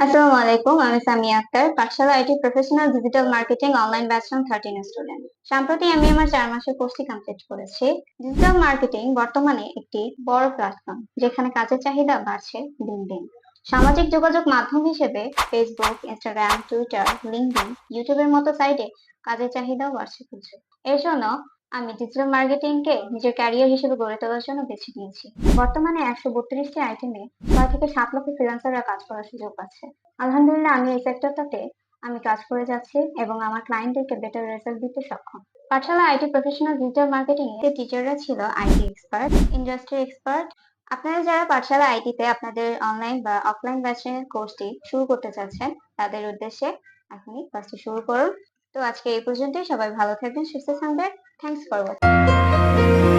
আসসালামু আলাইকুম, আমি সামিয়া আক্তার, পাঠশালা IT professional digital marketing online batch নং 13 স্টুডেন্ট। সম্প্রতি আমি আমার 4 মাসের কোর্সটি কমপ্লিট করেছি। ডিজিটাল মার্কেটিং বর্তমানে একটি বড় প্ল্যাটফর্ম, যেখানে কাজের চাহিদা বাড়ছে দিন দিন। সামাজিক যোগাযোগ মাধ্যম হিসেবে ফেসবুক, ইনস্টাগ্রাম, টুইটার, লিঙ্কডইন, ইউটিউবের মতো সাইটে কাজের চাহিদাও বাড়ছে প্রচুর। এর জন্য আমি ডিজিটাল মার্কেটিং কে নিজের ক্যারিয়ার হিসেবে গড়ে তোলার জন্য বেছে নিয়েছি। বর্তমানে 132টি আইটেমে 6 থেকে 7 লক্ষ ফ্রিল্যান্সাররা কাজ করার সুযোগ পাচ্ছে। আলহামদুলিল্লাহ, আমি এই সেক্টরটাতে কাজ করে যাচ্ছি এবং আমার ক্লায়েন্টদেরকে বেটার রেজাল্ট দিতে সক্ষম। পাঠশালা আইটি প্রফেশনাল ডিজিটাল মার্কেটিং এর টিচাররা ছিল আইটি এক্সপার্ট, ইন্ডাস্ট্রি এক্সপার্ট। আপনারা যারা পাঠশালা আইটিতে আপনাদের অনলাইন বা অফলাইন ব্যাচের কোর্সটি শুরু করতে চাচ্ছেন, তাদের উদ্দেশ্যে আপনি ক্লাসটি শুরু করুন। তো আজকে এই পর্যন্তই। সবাই ভালো থাকবেন, সুস্থ থাকবেন। Thanks for watching.